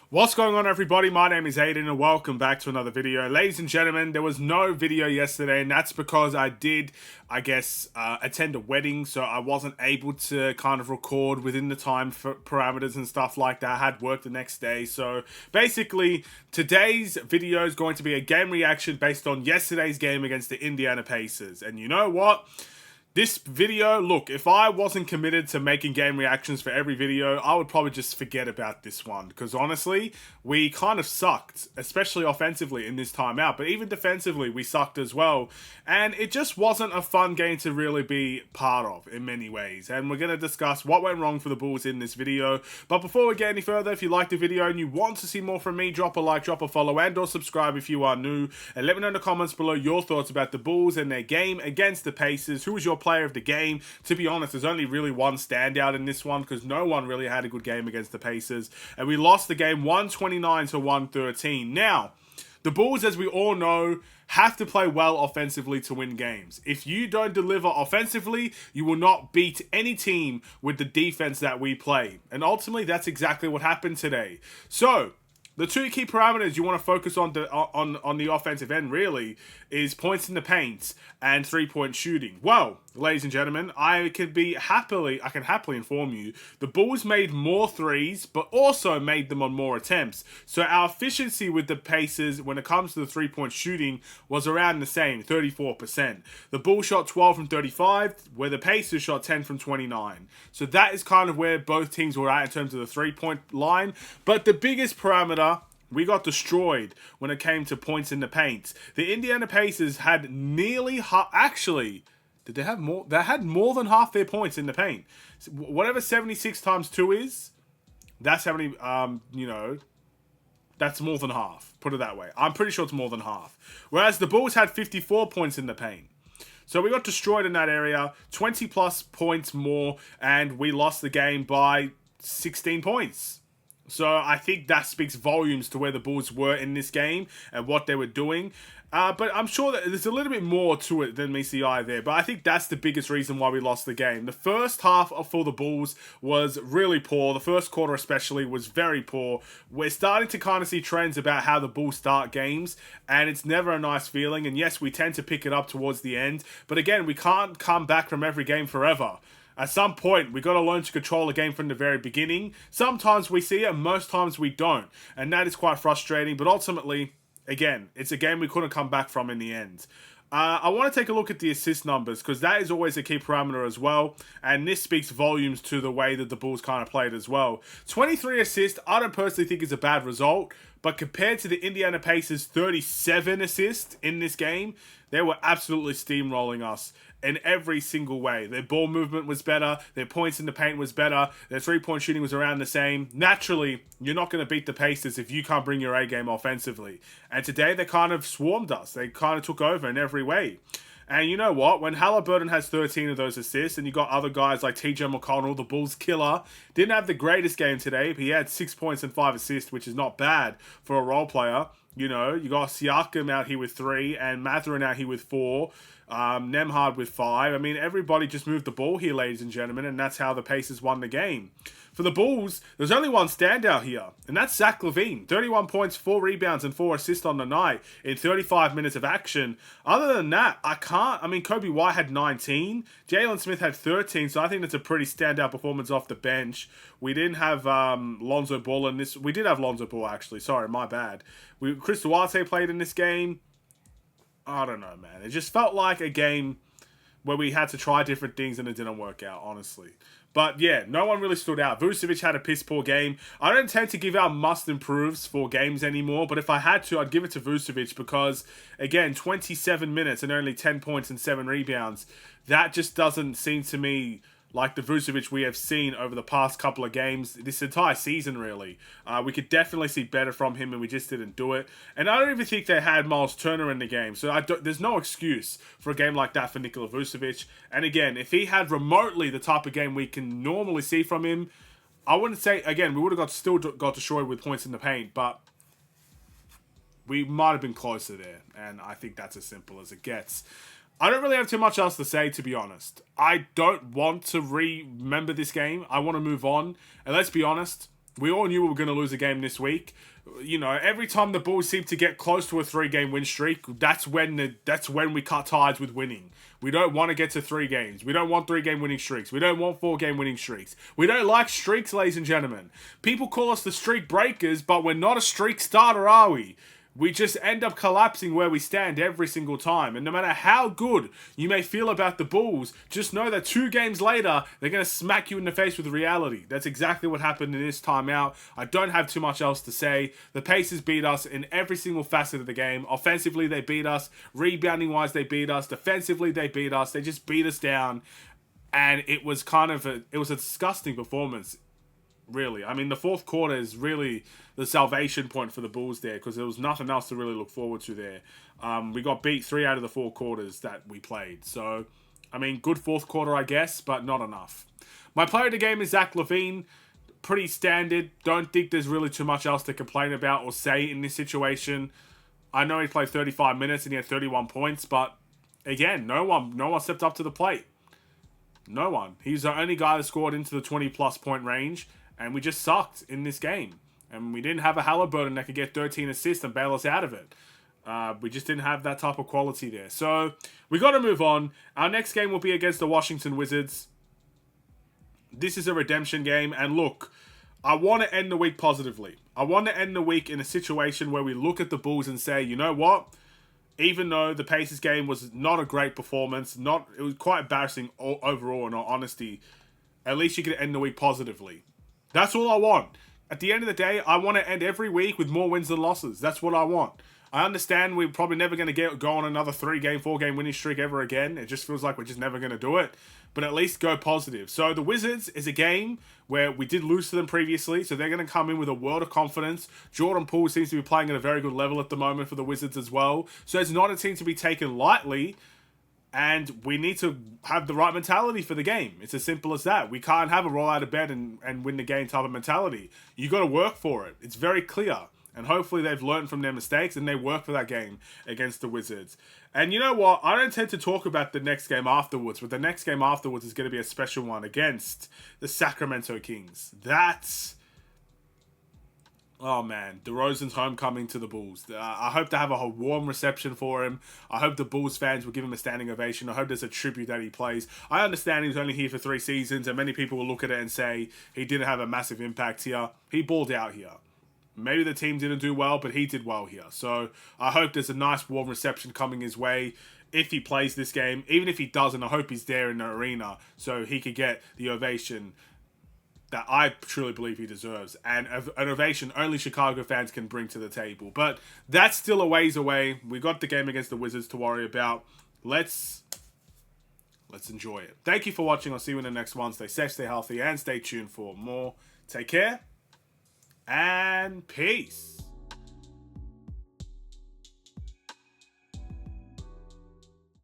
What's going on, everybody? My name is Aiden and welcome back to another video. Ladies and gentlemen, there was no video yesterday, and that's because I did, attend a wedding, so I wasn't able to kind of record within the time for parameters and stuff like that. I had work the next day, so basically today's video is going to be a game reaction based on yesterday's game against the Indiana Pacers. And you know what? This video, look, if I wasn't committed to making game reactions for every video, I would probably just forget about this one. Because honestly, we kind of sucked, especially offensively in this timeout. But even defensively, we sucked as well. And it just wasn't a fun game to really be part of in many ways. And we're going to discuss what went wrong for the Bulls in this video. But before we get any further, if you liked the video and you want to see more from me, drop a like, drop a follow, and or subscribe if you are new. And let me know in the comments below your thoughts about the Bulls and their game against the Pacers. Who was your player of the game? To be honest, there's only really one standout in this one because no one really had a good game against the Pacers, and we lost the game 129 to 113. Now, the Bulls, as we all know, have to play well offensively to win games. If you don't deliver offensively, you will not beat any team with the defense that we play. And ultimately, that's exactly what happened today. So, the two key parameters you want to focus on the offensive end really is points in the paint and three-point shooting. Well, ladies and gentlemen, I can happily inform you the Bulls made more threes, but also made them on more attempts. So our efficiency with the Pacers when it comes to the three-point shooting was around the same, 34%. The Bulls shot 12 from 35, where the Pacers shot 10 from 29. So that is kind of where both teams were at in terms of the three-point line. But the biggest parameter, we got destroyed when it came to points in the paint. The Indiana Pacers had nearly did they have more? They had more than half their points in the paint. Whatever 76 times 2 is, that's how many, that's more than half. Put it that way. I'm pretty sure it's more than half. Whereas the Bulls had 54 points in the paint. So we got destroyed in that area, 20 plus points more, and we lost the game by 16 points. So I think that speaks volumes to where the Bulls were in this game and what they were doing. But I'm sure that there's a little bit more to it than meets the eye there. But I think that's the biggest reason why we lost the game. The first half for the Bulls was really poor. The first quarter especially was very poor. We're starting to kind of see trends about how the Bulls start games. And it's never a nice feeling. And yes, we tend to pick it up towards the end. But again, we can't come back from every game forever. At some point, we got to learn to control a game from the very beginning. Sometimes we see it, most times we don't. And that is quite frustrating. But ultimately, again, it's a game we couldn't come back from in the end. I want to take a look at the assist numbers because that is always a key parameter as well. And this speaks volumes to the way that the Bulls kind of played as well. 23 assists, I don't personally think is a bad result. But compared to the Indiana Pacers' 37 assists in this game, they were absolutely steamrolling us in every single way. Their ball movement was better, their points in the paint was better, their three-point shooting was around the same. Naturally, you're not going to beat the Pacers if you can't bring your A game offensively. And today, they kind of swarmed us. They kind of took over in every way. And you know what? When Halliburton has 13 of those assists, and you got other guys like TJ McConnell, the Bulls killer, didn't have the greatest game today, but he had 6 points and 5 assists, which is not bad for a role player. You know, you got Siakam out here with 3, and Mathurin out here with 4. Nembhard with 5. I mean, everybody just moved the ball here, ladies and gentlemen, and that's how the Pacers won the game. For the Bulls, there's only one standout here, and that's Zach LaVine. 31 points, 4 rebounds, and 4 assists on the night in 35 minutes of action. Other than that, Kobe White had 19. Jalen Smith had 13, so I think that's a pretty standout performance off the bench. We didn't have Lonzo Ball in this. We did have Lonzo Ball, actually. Sorry, my bad. Chris Duarte played in this game. I don't know, man. It just felt like a game where we had to try different things and it didn't work out, honestly. But yeah, no one really stood out. Vucevic had a piss-poor game. I don't tend to give out must-improves for games anymore, but if I had to, I'd give it to Vucevic because, again, 27 minutes and only 10 points and 7 rebounds. That just doesn't seem to me like the Vucevic we have seen over the past couple of games, this entire season, really. We could definitely see better from him, and we just didn't do it. And I don't even think they had Miles Turner in the game, so there's no excuse for a game like that for Nikola Vucevic. And again, if he had remotely the type of game we can normally see from him, I wouldn't say, again, we would have still got destroyed with points in the paint, but we might have been closer there, and I think that's as simple as it gets. I don't really have too much else to say, to be honest. I don't want to remember this game. I want to move on. And let's be honest, We all knew we were going to lose a game this week. You know, every time the Bulls seem to get close to a 3-game win streak, that's when we cut ties with winning. We don't want to get to 3 games. We don't want 3-game winning streaks. We don't want 4-game winning streaks. We don't like streaks, ladies and gentlemen. People call us the streak breakers, but we're not a streak starter, are we? We just end up collapsing where we stand every single time. And no matter how good you may feel about the Bulls, just know that 2 games later, they're going to smack you in the face with reality. That's exactly what happened in this timeout. I don't have too much else to say. The Pacers beat us in every single facet of the game. Offensively, they beat us. Rebounding-wise, they beat us. Defensively, they beat us. They just beat us down. And it was a disgusting performance. Really. I mean, the fourth quarter is really the salvation point for the Bulls there because there was nothing else to really look forward to there. We got beat 3 out of the 4 quarters that we played. So, I mean, good fourth quarter, I guess, but not enough. My player of the game is Zach LaVine. Pretty standard. Don't think there's really too much else to complain about or say in this situation. I know he played 35 minutes and he had 31 points, but again, no one stepped up to the plate. No one. He's the only guy that scored into the 20-plus point range. And we just sucked in this game. And we didn't have a Halliburton that could get 13 assists and bail us out of it. We just didn't have that type of quality there. So, we got to move on. Our next game will be against the Washington Wizards. This is a redemption game. And look, I want to end the week positively. I want to end the week in a situation where we look at the Bulls and say, you know what? Even though the Pacers game was not a great performance, it was quite embarrassing overall in all honesty, at least you can end the week positively. That's all I want. At the end of the day, I want to end every week with more wins than losses. That's what I want. I understand we're probably never going to go on another 3-game, 4-game winning streak ever again. It just feels like we're just never going to do it. But at least go positive. So the Wizards is a game where we did lose to them previously. So they're going to come in with a world of confidence. Jordan Poole seems to be playing at a very good level at the moment for the Wizards as well. So it's not a team to be taken lightly. And we need to have the right mentality for the game. It's as simple as that. We can't have a roll out of bed and win the game type of mentality. You got to work for it. It's very clear. And hopefully they've learned from their mistakes and they work for that game against the Wizards. And you know what? I don't tend to talk about the next game afterwards, but the next game afterwards is going to be a special one against the Sacramento Kings. Oh man, DeRozan's homecoming to the Bulls. I hope to have a warm reception for him. I hope the Bulls fans will give him a standing ovation. I hope there's a tribute that he plays. I understand he was only here for 3 seasons, and many people will look at it and say he didn't have a massive impact here. He balled out here. Maybe the team didn't do well, but he did well here. So I hope there's a nice warm reception coming his way if he plays this game. Even if he doesn't, I hope he's there in the arena so he could get the ovation that I truly believe he deserves, and an ovation only Chicago fans can bring to the table. But that's still a ways away. We got the game against the Wizards to worry about. Let's enjoy it. Thank you for watching. I'll see you in the next one. Stay safe, stay healthy, and stay tuned for more. Take care, and peace.